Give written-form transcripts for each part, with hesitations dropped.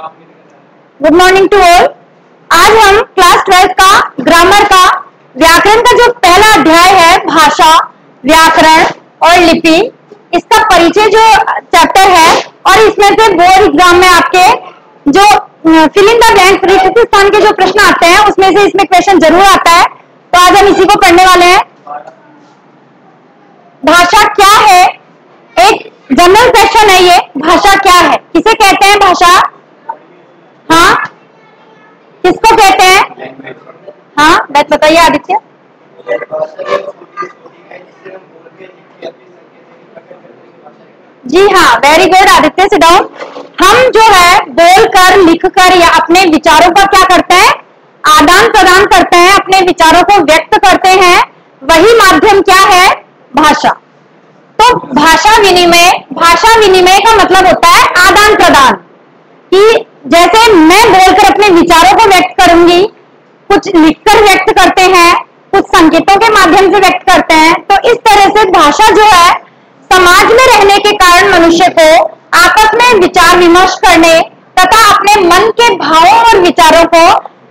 Good morning to all. आज हम class 12 का ग्रामर का व्याकरण का जो पहला अध्याय है भाषा, व्याकरण और लिपि, इसका परिचय जो चैप्टर है और इसमें से बोर्ड एग्जाम में आपके जो फिल इन द ब्लैंक रिक्त स्थान के जो प्रश्न आते हैं उसमें से इसमें क्वेश्चन जरूर आता है। तो आज हम इसी को पढ़ने वाले हैं। भाषा क्या है, एक जनरल क्वेश्चन है ये। भाषा क्या है, किसे कहते हैं भाषा? हाँ, किसको कहते हैं? हाँ, बात बताइए आदित्य। जी हाँ, very good Aditya, sit down. हम जो है बोलकर, लिखकर या अपने विचारों का क्या करते हैं, आदान प्रदान करते हैं, अपने विचारों को व्यक्त करते हैं, वही माध्यम क्या है, भाषा। तो भाषा विनिमय का मतलब होता है आदान प्रदान, कि जैसे मैं बोलकर अपने विचारों को व्यक्त करूंगी, कुछ लिखकर व्यक्त करते हैं, कुछ संकेतों के माध्यम से व्यक्त करते हैं। तो इस तरह से भाषा जो है समाज में रहने के कारण मनुष्य को आपस में विचार विमर्श करने तथा अपने मन के भावों और विचारों को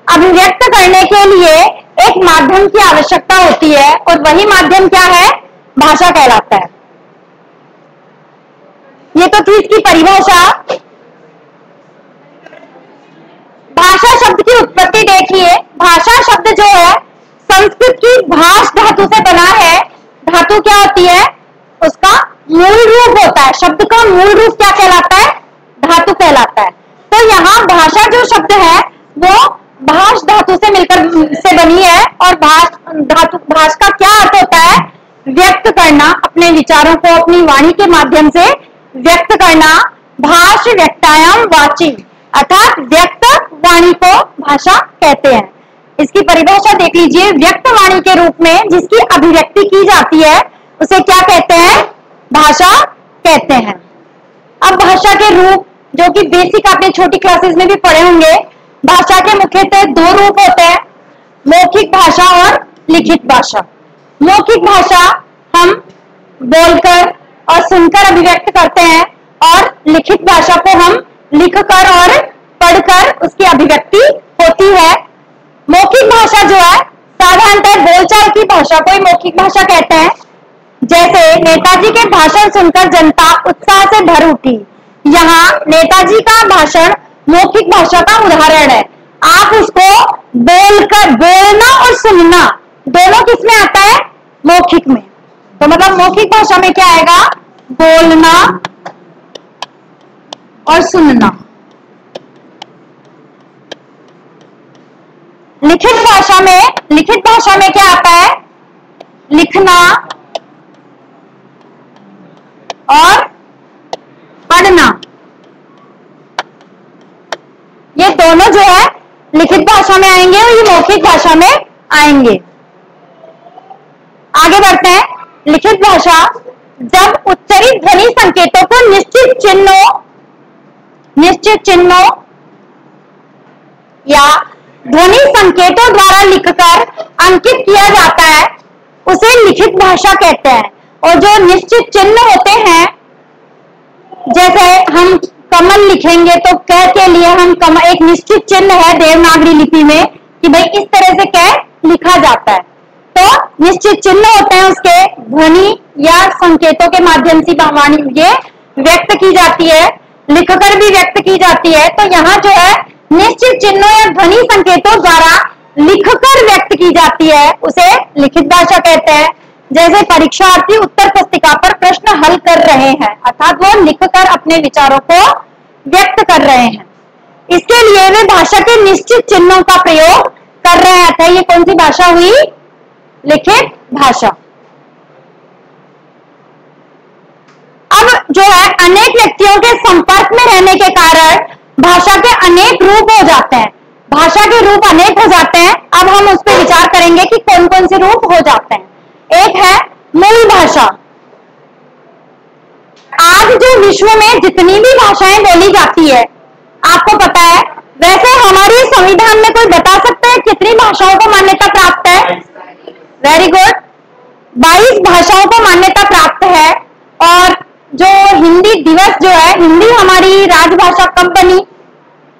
अभिव्यक्त करने के लिए एक माध्यम की आवश्यकता होती है, और वही माध्यम क्या है, भाषा कहलाता है। ये तो थी इसकी परिभाषा। भाषा शब्द की उत्पत्ति देखिए। भाषा शब्द जो है संस्कृत की भाष धातु से बना है। धातु क्या होती है, उसका मूल रूप होता है। शब्द का मूल रूप क्या कहलाता है, धातु कहलाता है। तो यहाँ भाषा जो शब्द है वो भाष धातु से मिलकर से बनी है, और भाष का क्या अर्थ होता है, व्यक्त करना, अपने विचारों को अपनी वाणी के माध्यम से व्यक्त करना। भाष व्यक्तायाम वाची, अर्थात व्यक्त वाणी को भाषा कहते हैं। इसकी परिभाषा देख लीजिए। व्यक्त वाणी के रूप में जिसकी अभिव्यक्ति की जाती है उसे क्या कहते हैं, भाषा कहते हैं। अब भाषा के रूप जो कि बेसिक आपने छोटी क्लासेस में भी पढ़े होंगे। भाषा के मुख्यतः दो रूप होते हैं, मौखिक भाषा और लिखित भाषा। मौखिक भाषा हम बोलकर और सुनकर अभिव्यक्त करते हैं, और लिखित भाषा को हम लिखकर और पढ़कर उसकी अभिव्यक्ति होती है। मौखिक भाषा जो है साधारणतः बोलचाल की भाषा को ही मौखिक भाषा कहते हैं। जैसे नेताजी के भाषण सुनकर जनता उत्साह से भर उठी, यहाँ नेताजी का भाषण मौखिक भाषा का उदाहरण है। आप उसको बोलकर, बोलना और सुनना दोनों किसमें आता है, मौखिक में। तो मतलब मौखिक भाषा में क्या आएगा, बोलना और सुनना। लिखित भाषा में क्या आता है, लिखना और पढ़ना। ये दोनों जो है लिखित भाषा में आएंगे और ये मौखिक भाषा में आएंगे। आगे बढ़ते हैं। लिखित भाषा जब उच्चारित ध्वनि संकेतों को निश्चित चिन्हों या ध्वनि संकेतों द्वारा लिखकर अंकित किया जाता है उसे लिखित भाषा कहते हैं। और जो निश्चित चिन्ह होते हैं, जैसे हम कमल लिखेंगे तो क के लिए हम एक निश्चित चिन्ह है देवनागरी लिपि में कि भाई इस तरह से क लिखा जाता है। तो निश्चित चिन्ह होते हैं, उसके ध्वनि या संकेतों के माध्यम से वाणी ये व्यक्त की जाती है, लिखकर भी व्यक्त की जाती है। तो यहाँ जो है निश्चित चिन्हों या ध्वनि संकेतों द्वारा लिखकर व्यक्त की जाती है उसे लिखित भाषा कहते हैं। जैसे परीक्षार्थी उत्तर पुस्तिका पर प्रश्न हल कर रहे हैं, अर्थात वो लिखकर अपने विचारों को व्यक्त कर रहे हैं। इसके लिए वे भाषा के निश्चित चिन्हों का प्रयोग कर रहे हैं। अतः ये कौन सी भाषा हुई, लिखित भाषा। अब जो है अनेक व्यक्तियों के संपर्क में रहने के कारण भाषा के अनेक रूप हो जाते हैं। भाषा के रूप अनेक हो जाते हैं। अब हम उस पर विचार करेंगे कि कौन कौन से रूप हो जाते हैं। एक है मूल भाषा। आज जो विश्व में जितनी भी भाषाएं बोली जाती है, आपको पता है, वैसे हमारे संविधान में कोई बता सकता है कितनी भाषाओं को मान्यता प्राप्त है? वेरी गुड, 22 भाषाओं को मान्यता प्राप्त है। और जो हिंदी दिवस जो है, हिंदी हमारी राजभाषा कब बनी?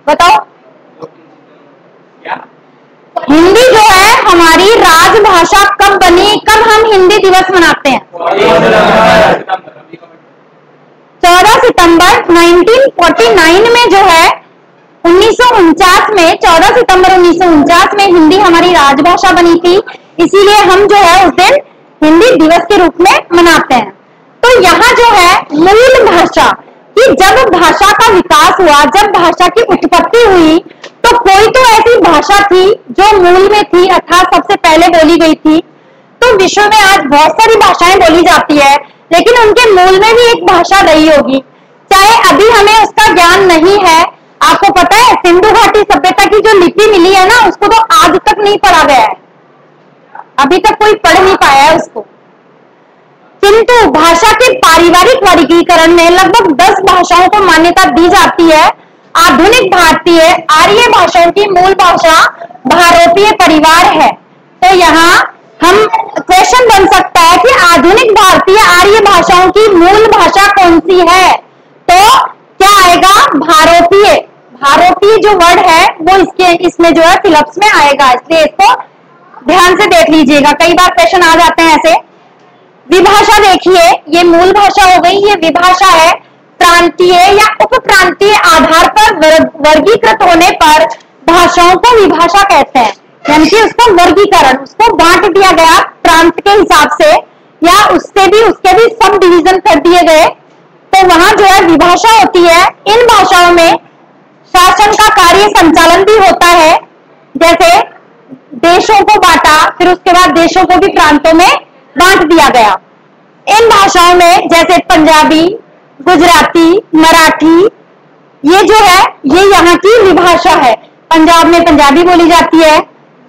बताओ। हिंदी जो है हमारी राजभाषा कब बनी, कब हम हिंदी दिवस मनाते हैं? 14 सितंबर 1949 में जो है 1949 में 14 सितंबर 1949 में हिंदी हमारी राजभाषा बनी थी, इसीलिए हम जो है उस दिन हिंदी दिवस के रूप में मनाते हैं। तो यहाँ जो है मूल भाषा कि जब भाषा का विकास हुआ, जब भाषा की उत्पत्ति हुई, तो कोई तो ऐसी भाषा थी जो मूल में थी, अर्थात सबसे पहले बोली गई थी। तो विश्व में आज बहुत सारी भाषाएं बोली जाती है, लेकिन उनके मूल में भी एक भाषा रही होगी, चाहे अभी हमें उसका ज्ञान नहीं है। आपको पता है सिंधु घाटी सभ्यता की जो लिपि मिली है ना, उसको तो आज तक नहीं पढ़ा गया है, अभी तक कोई पढ़ नहीं पाया है उसको। किंतु भाषा के पारिवारिक वर्गीकरण में लगभग 10 भाषाओं को मान्यता दी जाती है। आधुनिक भारतीय आर्य भाषाओं की मूल भाषा भारोपीय परिवार है। तो यहाँ हम क्वेश्चन बन सकता है कि आधुनिक भारतीय आर्य भाषाओं की मूल भाषा कौन सी है? तो क्या आएगा? भारोपीय। भारोपीय जो वर्ड है वो इसमें जो है सिलेबस में आएगा, इसलिए इसको ध्यान से देख लीजिएगा, कई बार क्वेश्चन आ जाते हैं ऐसे। विभाषा देखिए, ये मूल भाषा हो गई, ये विभाषा है। प्रांतीय या उप प्रांतीय आधार पर वर्गीकृत होने पर भाषाओं को विभाषा कहते हैं, यानी कि उसका वर्गीकरण, उसको बांट दिया गया प्रांत के हिसाब से, या उसके भी सब डिवीजन कर दिए गए, तो वहां जो है विभाषा होती है। इन भाषाओं में शासन का कार्य संचालन भी होता है, जैसे देशों को बांटा, फिर उसके बाद देशों को भी प्रांतों में बांट दिया गया। इन भाषाओं में जैसे पंजाबी, गुजराती, मराठी, ये जो है ये यहाँ की विभाषा है। पंजाब में पंजाबी बोली जाती है,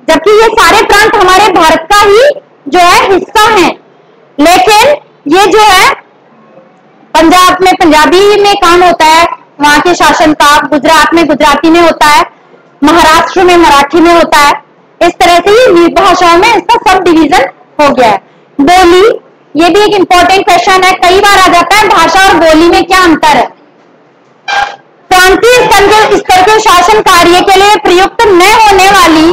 जबकि ये सारे प्रांत हमारे भारत का ही जो है हिस्सा हैं। लेकिन ये जो है पंजाब में पंजाबी में काम होता है, वहां के शासन का, गुजरात में गुजराती में होता है, महाराष्ट्र में मराठी में होता है। इस तरह से ये भाषाओं में इसका सब डिवीजन हो गया है। बोली, ये भी एक इंपॉर्टेंट क्वेश्चन है, कई बार आ जाता है, भाषा और बोली में क्या अंतर है? प्रांतीय स्तर के शासन कार्य के लिए प्रयुक्त न होने वाली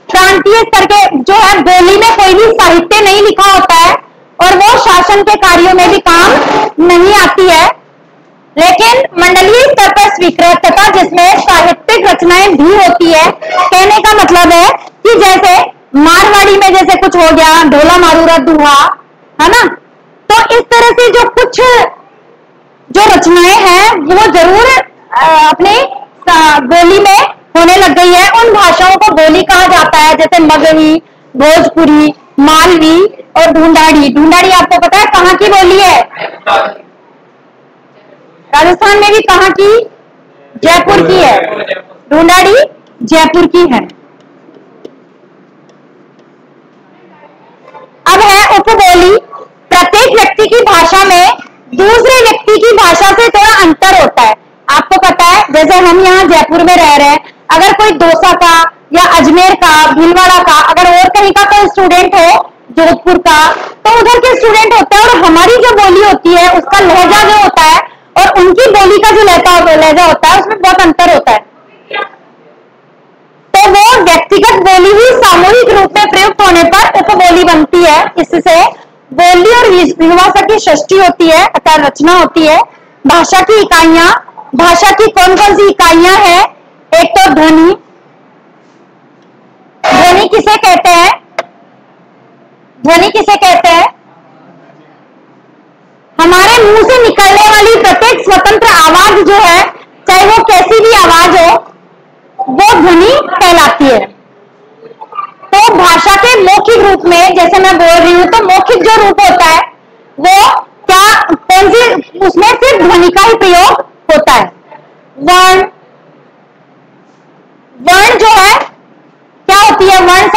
प्रांतीय स्तर के जो है बोली में कोई भी साहित्य नहीं लिखा होता है, और वो शासन के कार्यों में भी काम नहीं आती है। लेकिन मंडलीय स्तर पर स्वीकृत तथा जिसमें साहित्यिक रचनाएं भी होती है। कहने का मतलब है कि जैसे मारवाड़ी में जैसे कुछ हो गया, ढोला मारूरा दुहा, है ना, तो इस तरह से जो कुछ जो रचनाएं हैं वो जरूर अपने बोली में होने लग गई है। उन भाषाओं को बोली कहा जाता है, जैसे मगही, भोजपुरी, मालवी और ढूंढाड़ी। ढूंढाड़ी आपको पता है कहाँ की बोली है? राजस्थान में भी कहाँ की? जयपुर की है। ढूंढाड़ी जयपुर की है। अब है उपबोली। प्रत्येक व्यक्ति की भाषा में दूसरे व्यक्ति की भाषा से थोड़ा अंतर होता है। आपको पता है जैसे हम यहाँ जयपुर में रह रहे हैं, अगर कोई दौसा का या अजमेर का, भीलवाड़ा का, अगर और कहीं का कोई स्टूडेंट हो, जोधपुर का, तो उधर के स्टूडेंट होते हैं, और हमारी जो बोली होती है उसका लहजा जो होता है और उनकी बोली का जो लहजा होता है उसमें बहुत अंतर होता है। तो वो व्यक्तिगत बोली ही सामूहिक रूप में प्रयुक्त होने पर उपबोली बनती है। इससे बोली और विभाषा की सृष्टि होती है, अर्थात रचना होती है। भाषा की इकाइयां, भाषा की कौन कौन सी इकाइयां हैं? एक तो ध्वनि। ध्वनि किसे कहते हैं? ध्वनि किसे कहते हैं? हमारे मुंह से निकलने वाली प्रत्येक स्वतंत्र आवाज जो है, चाहे वो कैसी भी आवाज हो, वो ध्वनि कहलाती है। तो भाषा के मौखिक रूप में जैसे मैं बोल रही हूं, तो मौखिक जो रूप होता है वो क्या, कौन सी, उसमें सिर्फ ध्वनि का ही प्रयोग होता है। वर्ण, वर्ण जो है क्या होती है? वर्ण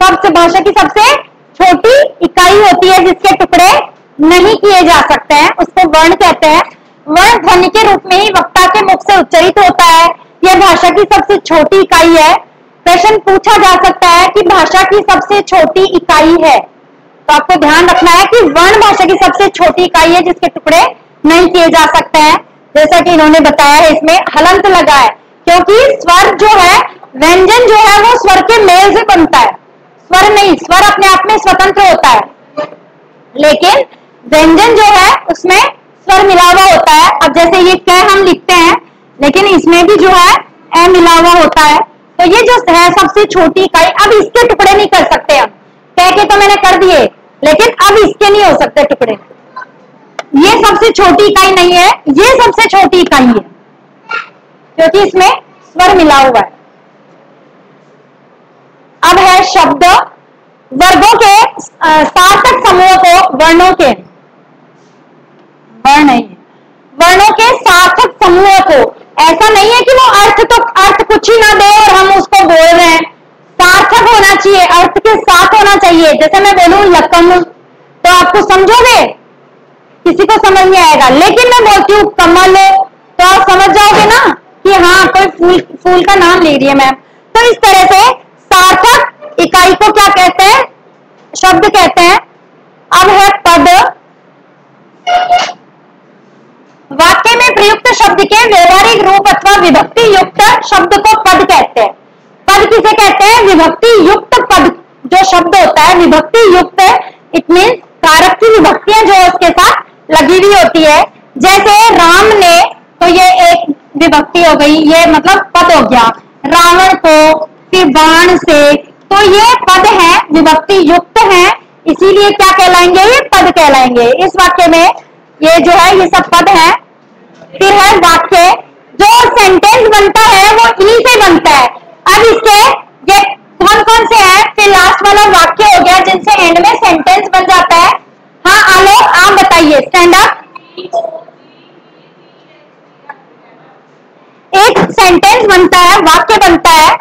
सबसे भाषा की सबसे छोटी इकाई होती है, जिसके टुकड़े नहीं किए जा सकते हैं, उसको वर्ण कहते हैं। वर्ण ध्वनि के रूप में ही वक्ता के मुख से उच्चारित होता है। यह भाषा की सबसे छोटी इकाई है। प्रश्न पूछा जा सकता है कि भाषा की सबसे छोटी इकाई है, तो आपको ध्यान रखना है कि वर्ण भाषा की सबसे छोटी इकाई है जिसके टुकड़े नहीं किए जा सकते हैं। जैसा कि इन्होंने बताया है, इसमें हलंत लगा है क्योंकि स्वर जो है, व्यंजन जो है वो स्वर के मेल से बनता है। स्वर नहीं, स्वर अपने आप में स्वतंत्र होता है, लेकिन व्यंजन जो है उसमें स्वर मिला हुआ होता है। अब जैसे ये क हम लिखते हैं, लेकिन इसमें भी जो है ए मिला हुआ होता है। तो ये जो है सबसे छोटी इकाई, अब इसके टुकड़े नहीं कर सकते हम, कह के तो मैंने कर दिए, लेकिन अब इसके नहीं हो सकते टुकड़े। ये सबसे छोटी इकाई नहीं है, ये सबसे छोटी इकाई है क्योंकि इसमें स्वर मिला हुआ है। अब है शब्द वर्गों के सार्थक समूह को वर्णों के वर्ण नहीं, वर्णों के सार्थक समूह को, ऐसा नहीं है कि वो अर्थ कुछ ही ना दे और हम उसको बोल रहे हैं। सार्थक होना चाहिए, अर्थ के साथ होना चाहिए। जैसे मैं बोलूं लकम, तो आपको समझोगे, किसी को समझ नहीं आएगा, लेकिन मैं बोलती हूँ कमल, तो आप समझ जाओगे ना कि हाँ कोई फूल का नाम ले रही है मैम। तो इस तरह से सार्थक इकाई को क्या कहते हैं? शब्द कहते हैं। अब है पद। वाक्य में प्रयुक्त शब्द के व्यवहारिक रूप अथवा विभक्ति युक्त शब्द को पद कहते हैं। पद किसे कहते हैं? विभक्ति युक्त पद जो शब्द होता है, विभक्ति युक्त, इट मीन्स कारक की विभक्तियां जो उसके साथ लगी हुई होती है। जैसे राम ने, तो ये एक विभक्ति हो गई, ये मतलब पद हो गया। रावण को, फिर बाण से, तो ये पद है, विभक्ति युक्त है, इसीलिए क्या कहलाएंगे? ये पद कहलाएंगे। इस वाक्य में ये जो है ये सब पद है। फिर है वाक्य, जो सेंटेंस बनता है वो इन्हीं से बनता है। अब इसके ये कौन कौन से हैं? फिर लास्ट वाला वाक्य हो गया जिनसे एंड में सेंटेंस बन जाता है। हाँ आलो, आप बताइए, स्टैंड अप। एक सेंटेंस बनता है, वाक्य बनता है,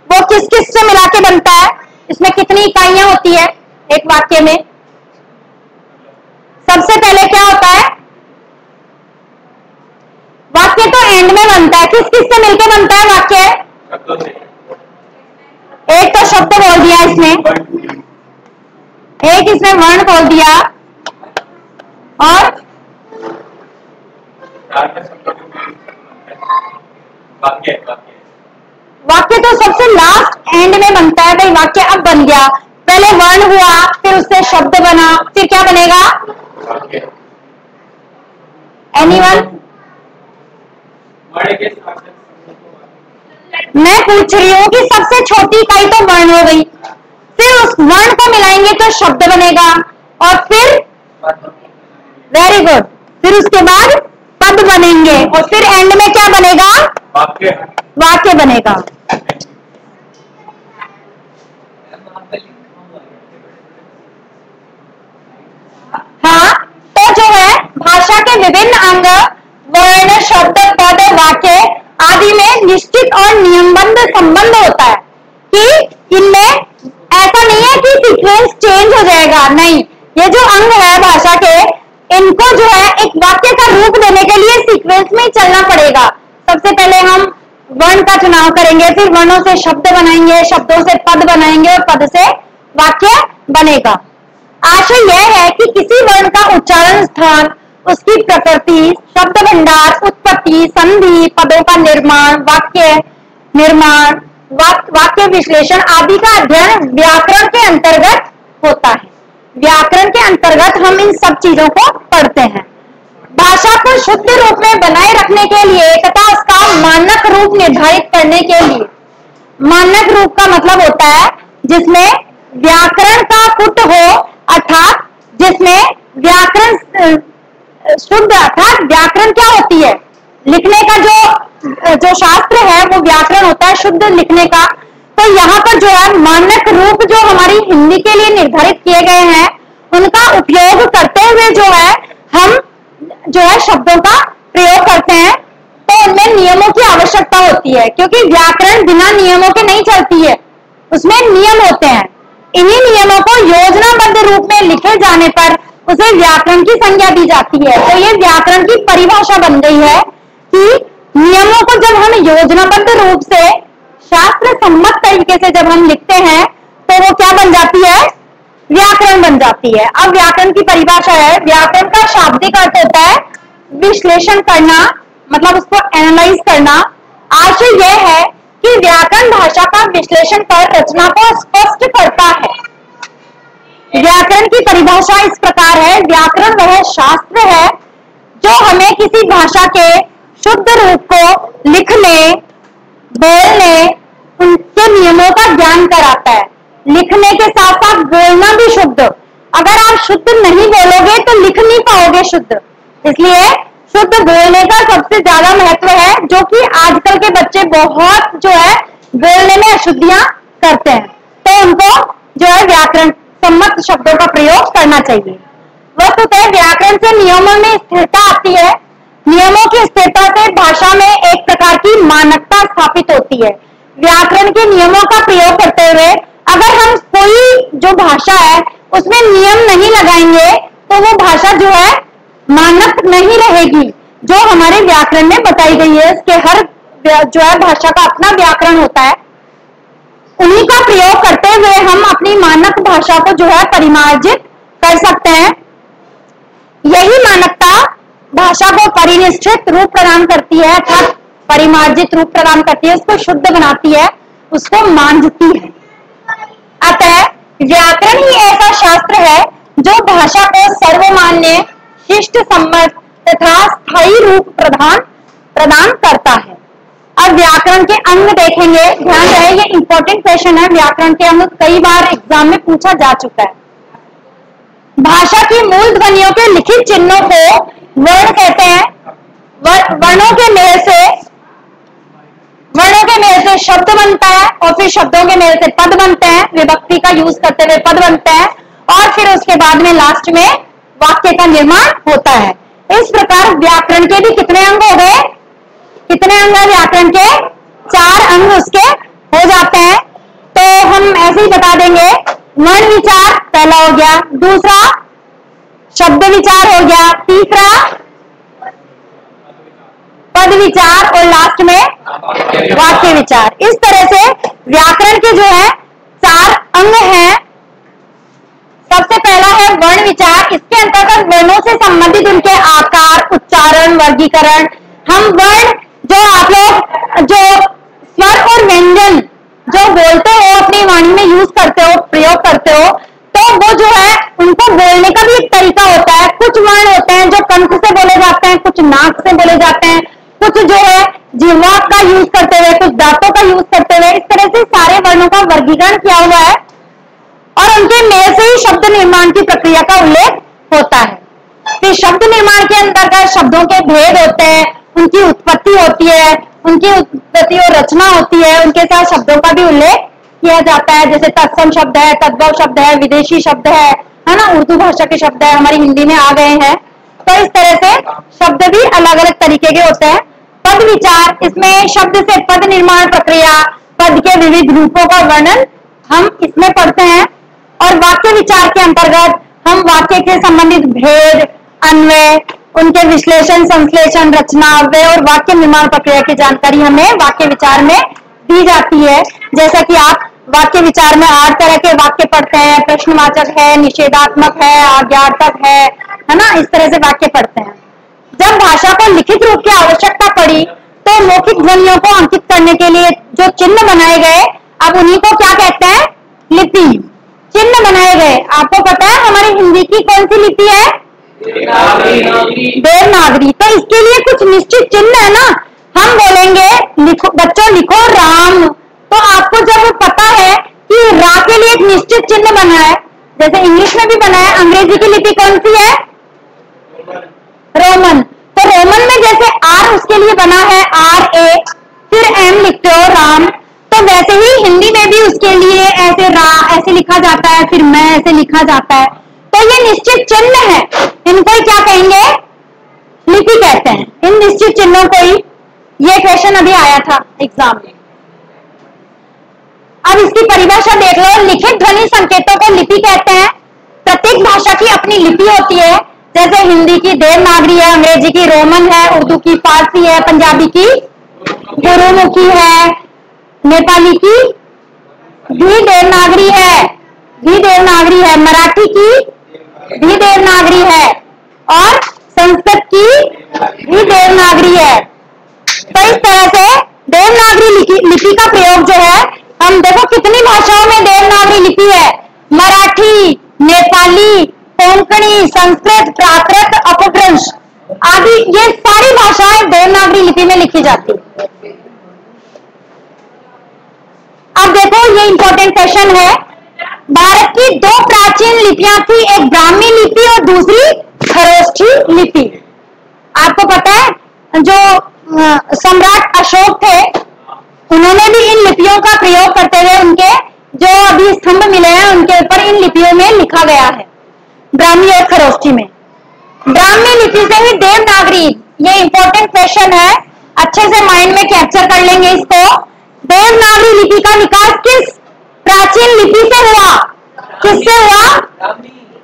वो किस किस से मिला के बनता है? इसमें कितनी इकाइयां होती है एक वाक्य में? सबसे पहले क्या होता है? वाक्य तो एंड में बनता है, किस किस से मिलकर बनता है वाक्य? एक तो शब्द बोल दिया इसने, एक इसने वर्ण बोल दिया, और वाक्य तो सबसे लास्ट एंड में बनता है। भाई वाक्य अब बन गया, पहले वर्ण हुआ, फिर उससे शब्द बना, फिर क्या बनेगा? एनीवन? मैं पूछ रही हूँ कि सबसे छोटी इकाई तो वर्ण हो गई, फिर उस वर्ण को मिलाएंगे तो शब्द बनेगा, और फिर वेरी गुड, फिर उसके बाद पद बनेंगे, और फिर एंड में क्या बनेगा? वाक्य बनेगा। हाँ, तो जो है भाषा के विभिन्न अंग वर्ण, शब्द, पद, वाक्य आदि में निश्चित और नियमबद्ध संबंध होता है कि इनमें ऐसा नहीं है कि सीक्वेंस चेंज हो जाएगा, नहीं, ये जो अंग है भाषा के, इनको जो है एक वाक्य का रूप देने के लिए सीक्वेंस में चलना पड़ेगा। सबसे पहले हम वर्ण का चुनाव करेंगे, फिर वर्णों से शब्द बनाएंगे, शब्दों से पद बनाएंगे, और पद से वाक्य बनेगा। आशय यह है कि किसी वर्ण का उच्चारण स्थान, उसकी प्रकृति, शब्द भंडार, उत्पत्ति, संधि, पदों का निर्माण, वाक्य निर्माण, वाक्य विश्लेषण आदि का अध्ययन व्याकरण के अंतर्गत होता है। व्याकरण के अंतर्गत हम इन सब चीजों को पढ़ते हैं। भाषा को शुद्ध रूप में बनाए रखने के लिए तथा उसका मानक रूप निर्धारित करने के लिए, मानक रूप का मतलब होता है जिसमें व्याकरण का पुट हो, अर्थात जिसमें व्याकरण शुद्ध, अर्थात व्याकरण क्या होती है? लिखने का जो शास्त्र है वो व्याकरण होता है, शुद्ध लिखने का। तो यहाँ पर जो है मानक रूप जो हमारी हिंदी के लिए निर्धारित किए गए हैं, उनका उपयोग करते हुए जो है हम जो है शब्दों का प्रयोग करते हैं। तो उनमें नियमों की आवश्यकता होती है, क्योंकि व्याकरण बिना नियमों के नहीं चलती है, उसमें नियम होते हैं। इन्हीं नियमों को योजनाबद्ध रूप में लिखे जाने पर उसे व्याकरण की संज्ञा दी जाती है। तो ये व्याकरण की परिभाषा बन गई है कि नियमों को जब हम योजनाबद्ध रूप से, शास्त्र सम्मत तरीके से जब हम लिखते हैं, तो वो क्या बन जाती है? व्याकरण बन जाती है। अब व्याकरण की परिभाषा है, व्याकरण का शाब्दिक अर्थ होता है विश्लेषण करना, मतलब उसको एनालाइज करना। आशय यह है कि व्याकरण भाषा का विश्लेषण कर रचना को स्पष्ट करता है। व्याकरण की परिभाषा इस प्रकार है, व्याकरण वह शास्त्र है जो हमें किसी भाषा के शुद्ध रूप को लिखने, बोलने, उनके नियमों का ज्ञान कराता है। लिखने के साथ साथ बोलना भी शुद्ध। अगर आप शुद्ध नहीं बोलोगे तो लिख नहीं पाओगे शुद्ध। इसलिए शुद्ध बोलने का सबसे ज्यादा महत्व है, जो कि आजकल के बच्चे बहुत जो है बोलने में अशुद्धियां करते हैं। तो उनको जो है व्याकरण सम्मत शब्दों का प्रयोग करना चाहिए। वस्तुतः व्याकरण से नियमों में स्थिरता आती है। नियमों की स्थिरता से भाषा में एक प्रकार की मानकता स्थापित होती है। व्याकरण के नियमों का प्रयोग करते हुए अगर हम कोई जो भाषा है उसमें नियम नहीं लगाएंगे तो वो भाषा जो है मानक नहीं रहेगी, जो हमारे व्याकरण में बताई गई है। इसके हर जो है भाषा का अपना व्याकरण होता है। उन्हीं का प्रयोग करते हुए हम अपनी मानक भाषा को जो है परिमार्जित कर सकते हैं। यही मानकता भाषा को परिनिष्ठित रूप प्रदान करती है, अर्थात परिमार्जित रूप प्रदान करती है, उसको शुद्ध बनाती है, उसको मांझती है। अतः व्याकरण ही ऐसा शास्त्र है जो भाषा को सर्वमान्य, शिष्ट, सम्मत तथा स्थायी रूप प्रदान करता है। अब व्याकरण के अंग देखेंगे। ध्यान रहे, ये इंपॉर्टेंट क्वेश्चन है। व्याकरण के अंग कई बार एग्जाम में पूछा जा चुका है। भाषा की मूल ध्वनियों के लिखित चिन्हों को वर्ण कहते हैं। वर्णों के मेल से शब्द बनता है और फिर शब्दों के मेल से पद बनते हैं। विभक्ति का यूज करते हुए पद बनते हैं और फिर उसके बाद में लास्ट में वाक्य का निर्माण होता है। इस प्रकार व्याकरण के भी कितने अंग हो गए? कितने अंग है व्याकरण के? 4 अंग उसके हो जाते हैं। तो हम ऐसे ही बता देंगे। वर्ण विचार पहला हो गया, दूसरा शब्द विचार हो गया, तीसरा पद विचार और लास्ट में वाक्य विचार। इस तरह से व्याकरण के जो है 4 अंग हैं। सबसे पहला है वर्ण विचार। इसके अंतर्गत वर्णों से संबंधित उनके आकार, उच्चारण, वर्गीकरण। हम वर्ण जो आप लोग जो स्वर और व्यंजन जो बोलते हो, अपनी वाणी में यूज करते हो, प्रयोग करते हो, तो वो जो है उनको बोलने का भी एक तरीका होता है। कुछ वर्ण होते हैं जो कंठ से बोले जाते हैं, कुछ नाक से बोले जाते हैं, कुछ जो है जिह्वा का यूज करते हुए, कुछ दांतों का यूज करते हुए। इस तरह से सारे वर्णों का वर्गीकरण किया हुआ है और उनके मेल से ही शब्द निर्माण की प्रक्रिया का उल्लेख होता है। फिर शब्द निर्माण के अंतर्गत शब्दों के भेद होते हैं, उनकी उत्पत्ति होती है, उनकी उत्पत्ति और रचना होती है, उनके साथ शब्दों का भी उल्लेख किया जाता है। जैसे तत्सम शब्द है, तद्भव शब्द है, विदेशी शब्द है ना, उर्दू भाषा के शब्द है, हमारी हिंदी में आ गए हैं। तो इस तरह से शब्द भी अलग अलग तरीके के होते हैं। पद विचार, इसमें शब्द से पद निर्माण प्रक्रिया, पद के विविध रूपों का वर्णन हम इसमें पढ़ते हैं। और वाक्य विचार के अंतर्गत हम वाक्य के संबंधित भेद, अन्वय, उनके विश्लेषण, संश्लेषण, रचना, अव्यय और वाक्य निर्माण प्रक्रिया की जानकारी हमें वाक्य विचार में दी जाती है। जैसा कि आप वाक्य विचार में 8 तरह के वाक्य पढ़ते हैं। प्रश्नवाचक है, निषेधात्मक है, आज्ञार्थक है ना, इस तरह से वाक्य पढ़ते हैं। जब भाषा को लिखित रूप की आवश्यकता पड़ी तो मौखिक ध्वनियों को अंकित करने के लिए जो चिन्ह बनाए गए, अब उन्हीं को क्या कहते हैं? लिपि। चिन्ह बनाए गए। आपको पता है हमारी हिंदी की कौन सी लिपि है? देवनागरी। तो इसके लिए कुछ निश्चित चिन्ह है ना। हम बोलेंगे लिखो बच्चों, लिखो राम, तो आपको जब पता है कि रा के लिए एक निश्चित चिन्ह बना है, जैसे इंग्लिश में भी बना है। अंग्रेजी की लिपि कौन सी है? रोमन। तो रोमन में जैसे आर उसके लिए बना है RA, फिर M लिखते हो राम, तो वैसे ही हिंदी में भी उसके लिए ऐसे रा ऐसे लिखा जाता है, फिर मैं ऐसे लिखा जाता है। तो ये निश्चित चिन्ह है, इनको ही क्या कहेंगे? लिपि कहते हैं। इन निश्चित चिन्हों को ही, ये क्वेश्चन अभी आया था एग्जाम में। अब इसकी परिभाषा देख लो। लिखित ध्वनि संकेतों को लिपि कहते हैं। प्रत्येक भाषा की अपनी लिपि होती है। जैसे हिंदी की देवनागरी है, अंग्रेजी की रोमन है, उर्दू की फारसी है, पंजाबी की गुरुमुखी है, नेपाली की भी देवनागरी है, मराठी की भी देवनागरी है और संस्कृत की भी देवनागरी है। तो इस तरह से देवनागरी लिपि का प्रयोग जो है, हम देखो कितनी भाषाओं में देवनागरी लिपि है, मराठी, नेपाली, कोंकणी, संस्कृत, प्राकृत, अपभ्रंश आदि, ये सारी भाषाएं देवनागरी लिपि में लिखी जाती है। अब देखो ये इंपॉर्टेंट क्वेश्चन है, भारत की दो प्राचीन लिपियां थी, एक ब्राह्मी लिपि और दूसरी खरोष्ठी लिपि। आपको पता है जो सम्राट अशोक थे, उन्होंने भी इन लिपियों का प्रयोग करते हुए उनके जो अभी स्तंभ मिले हैं उनके ऊपर इन लिपियों में लिखा गया है, ब्राह्मी और खरोष्ठी में। ब्राह्मी लिपि से ही देवनागरी, ये इंपॉर्टेंट क्वेश्चन है, अच्छे से माइंड में कैप्चर कर लेंगे इसको। देवनागरी लिपि का विकास किस प्राचीन लिपि से हुआ? किससे हुआ?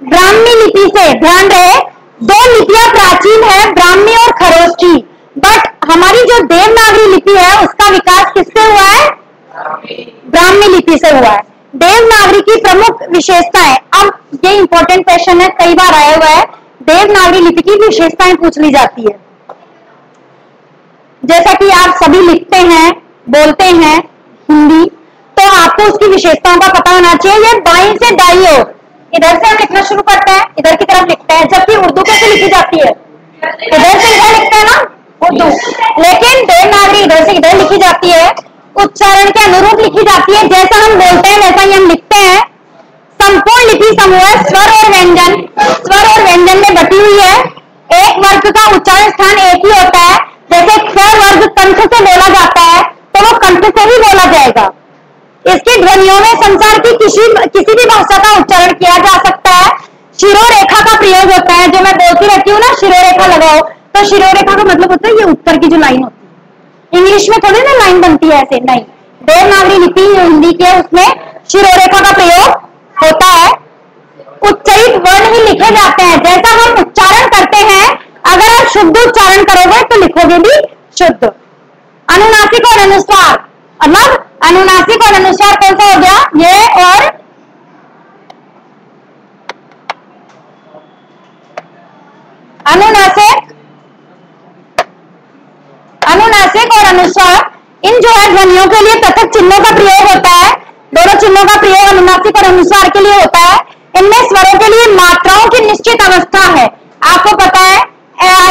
ब्राह्मी लिपि से। ध्यान रहे, दो लिपियां प्राचीन है, ब्राह्मी और खरोष्ठी, बट हमारी जो देवनागरी लिपि है उसका विकास किससे हुआ है? ब्राह्मी लिपि से हुआ है। देवनागरी की प्रमुख विशेषताएं, अब ये इंपॉर्टेंट क्वेश्चन है, कई बार आया हुआ है, देवनागरी लिपि की विशेषताएं पूछ ली जाती है। जैसा कि आप सभी लिखते हैं, बोलते हैं हिंदी, तो आपको उसकी विशेषताओं का पता होना चाहिए। ये बाईं से दाईं ओर, इधर से हम लिखना शुरू करते हैं, इधर की तरफ लिखते हैं, जबकि उर्दू कैसे लिखी जाती है? इधर से इधर लिखते हैं ना उर्दू, लेकिन देवनागरी इधर से इधर लिखी जाती है, उच्चारण के अनुरूप लिखी जाती है, जैसा हम बोलते हैं वैसा ही हम लिखते हैं। संपूर्ण लिपि समूह है स्वर और व्यंजन में बटी हुई है। एक वर्ग का उच्चारण स्थान एक ही होता है, जैसे क वर्ग कंठ से बोला जाता है तो वो कंठ से ही बोला जाएगा। इसकी ध्वनियों में संसार की किसी भी भाषा का उच्चारण किया जा सकता है। शिरोरेखा का प्रयोग होता है, जो मैं बोलती रहती हूँ ना, शिरोरेखा लगाओ, तो शिरोरेखा का मतलब होता है ये उत्तर की जो लाइन होती है। इंग्लिश में थोड़ी ना लाइन बनती है ऐसे, नहीं, देवनागरी लिपि हिंदी के उसमें शिरोरेखा का प्रयोग होता है। उच्चरित वर्ण ही लिखे जाते हैं, जैसा हम उच्चारण करते हैं, अगर आप शुद्ध उच्चारण करोगे तो लिखोगे भी शुद्ध। अनुनासिक और अनुस्वार, मतलब अनुनासिक और अनुस्वार कौन सा हो गया? ये और अनुनासिक और अनुस्वार, इन जो है ध्वनियों के लिए पृथक चिन्हों का प्रयोग होता है। दोनों चिन्हों का प्रयोग अनुनासिक और अनुस्वार के लिए होता है। इनमें स्वरों के लिए मात्राओं की निश्चित अवस्था है। आपको पता है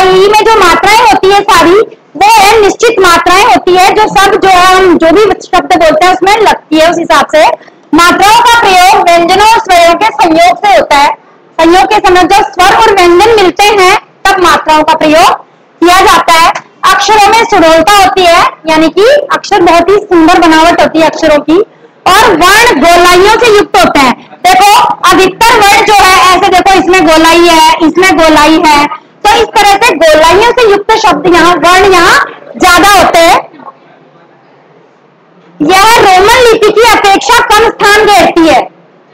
ई में जो मात्राएं होती है सारी, वो है निश्चित मात्राएं होती है, जो सब जो है हम जो भी शब्द बोलते हैं उसमें लगती है। उस हिसाब से मात्राओं का प्रयोग व्यंजनों और स्वरों के संयोग से होता है। संयोग के समय जब स्वर और व्यंजन मिलते हैं तब मात्राओं का प्रयोग किया जाता है। अक्षरों में सुडौलता होती है, यानी कि अक्षर बहुत ही सुंदर बनावट होती है अक्षरों की, और वर्ण गोलाइयों से युक्त होते हैं। देखो अधिकतर वर्ण जो है ऐसे, देखो इसमें गोलाई है, इसमें गोलाई है, तो इस तरह से गोलाइयों से युक्त शब्द यहाँ, वर्ण यहाँ ज्यादा होते हैं। यह रोमन लिपि की अपेक्षा कम स्थान घेरती है,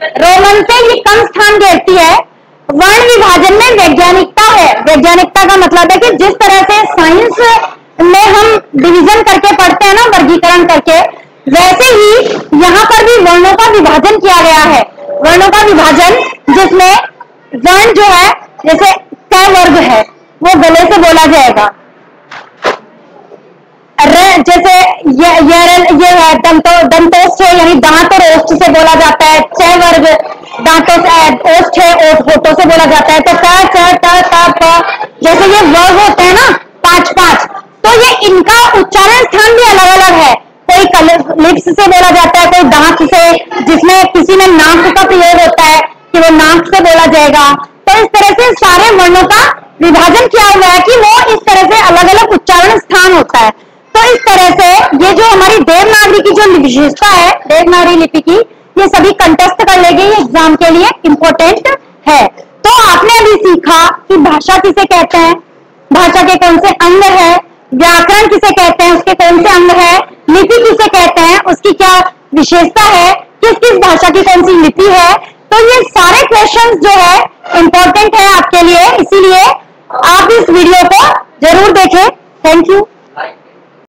रोमन से ये कम स्थान घेरती है। वर्ण विभाजन में वैज्ञानिकता है। वैज्ञानिकता का मतलब है कि जिस तरह से साइंस में हम डिवीजन करके पढ़ते हैं ना, वर्गीकरण करके, वैसे ही यहाँ पर भी वर्णों का विभाजन किया गया है। वर्णों का विभाजन जिसमें वर्ण जो है, जैसे क वर्ग है वो गले से बोला जाएगा, जैसे ये है दंतोष्ठ है, यानी दांत और ओष्ठ से बोला जाता है। च वर्ग दांतों से, ओष्ठ है होठों से बोला जाता है। तो क च ट त प, जैसे ये वर्ग होते हैं ना 5-5, तो ये इनका उच्चारण स्थान भी अलग अलग है। कोई लिप्स से बोला जाता है, कोई दांत से, जिसमें किसी में नाक का प्रयोग होता है कि वो नाक से बोला जाएगा। तो इस तरह से सारे वर्णों का विभाजन किया हुआ है कि वो इस तरह से अलग अलग उच्चारण स्थान होता है। तो इस तरह से ये जो हमारी देवनागरी की जो विशेषता है देवनागरी लिपि की, ये सभी कंटेस्ट कर लेंगे, ये एग्जाम के लिए इंपॉर्टेंट है। तो आपने अभी सीखा कि भाषा किसे कहते हैं, भाषा के कौन से अंग है, व्याकरण किसे कहते हैं, उसके कौन से अंग है, लिपि किसे कहते हैं, उसकी क्या विशेषता है, किस किस भाषा की कौन सी लिपि है। तो ये सारे क्वेश्चंस जो है इंपॉर्टेंट है आपके लिए, इसीलिए आप इस वीडियो को जरूर देखें। Thank you.